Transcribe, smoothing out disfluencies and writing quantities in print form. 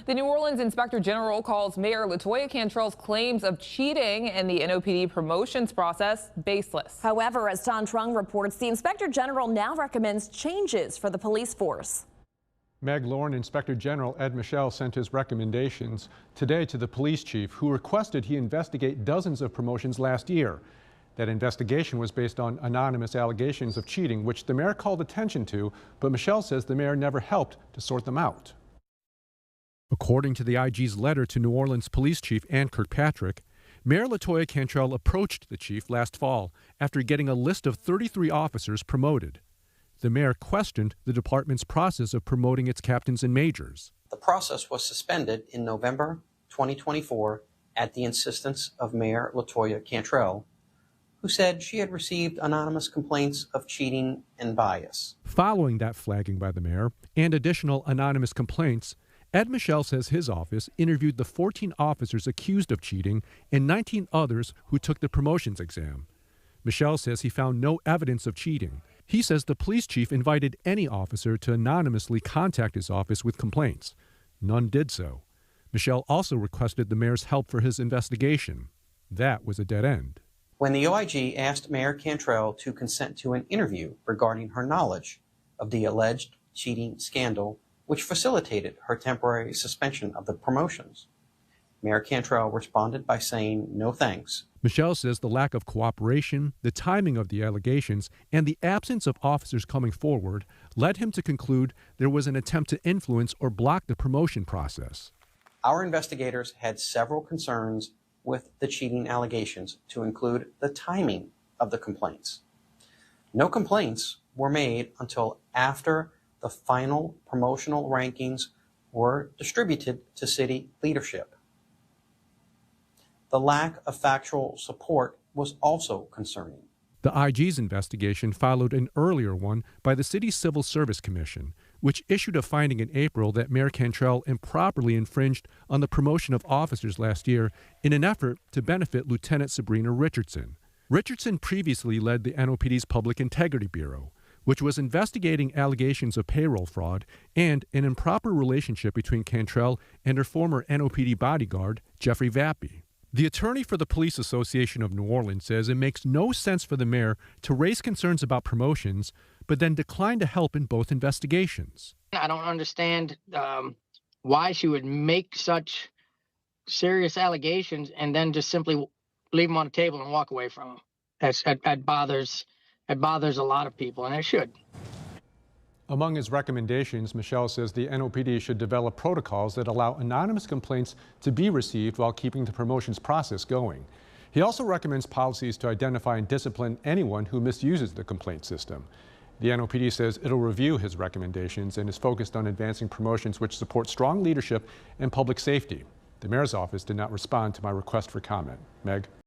The New Orleans Inspector General calls Mayor LaToya Cantrell's claims of cheating in the NOPD promotions process baseless. However, as Don Trung reports, the Inspector General now recommends changes for the police force. Meg Lorne, Inspector General Ed Michel sent his recommendations today to the police chief, who requested he investigate dozens of promotions last year. That investigation was based on anonymous allegations of cheating, which the mayor called attention to, but Michel says the mayor never helped to sort them out. According to the IG's letter to New Orleans Police Chief Ann Kirkpatrick, Mayor LaToya Cantrell approached the chief last fall after getting a list of 33 officers promoted. The mayor questioned the department's process of promoting its captains and majors. The process was suspended in November 2024 at the insistence of Mayor LaToya Cantrell, who said she had received anonymous complaints of cheating and bias. Following that flagging by the mayor and additional anonymous complaints, Ed Michel says his office interviewed the 14 officers accused of cheating and 19 others who took the promotions exam. Michel says he found no evidence of cheating. He says the police chief invited any officer to anonymously contact his office with complaints. None did so. Michel also requested the mayor's help for his investigation. That was a dead end. When the OIG asked Mayor Cantrell to consent to an interview regarding her knowledge of the alleged cheating scandal, which facilitated her temporary suspension of the promotions, Mayor Cantrell responded by saying no thanks. Michel says the lack of cooperation, the timing of the allegations, and the absence of officers coming forward led him to conclude there was an attempt to influence or block the promotion process. Our investigators had several concerns with the cheating allegations, to include the timing of the complaints. No complaints were made until after the final promotional rankings were distributed to city leadership. The lack of factual support was also concerning. The IG's investigation followed an earlier one by the city's Civil Service Commission, which issued a finding in April that Mayor Cantrell improperly infringed on the promotion of officers last year in an effort to benefit Lieutenant Sabrina Richardson. Richardson previously led the NOPD's Public Integrity Bureau, which was investigating allegations of payroll fraud and an improper relationship between Cantrell and her former NOPD bodyguard, Jeffrey Vappy. The attorney for the Police Association of New Orleans says it makes no sense for the mayor to raise concerns about promotions, but then decline to help in both investigations. I don't understand why she would make such serious allegations and then just simply leave them on the table and walk away from them. That bothers a lot of people, and it should. Among his recommendations, Michel says the NOPD should develop protocols that allow anonymous complaints to be received while keeping the promotions process going. He also recommends policies to identify and discipline anyone who misuses the complaint system. The NOPD says it'll review his recommendations and is focused on advancing promotions which support strong leadership and public safety. The mayor's office did not respond to my request for comment. Meg?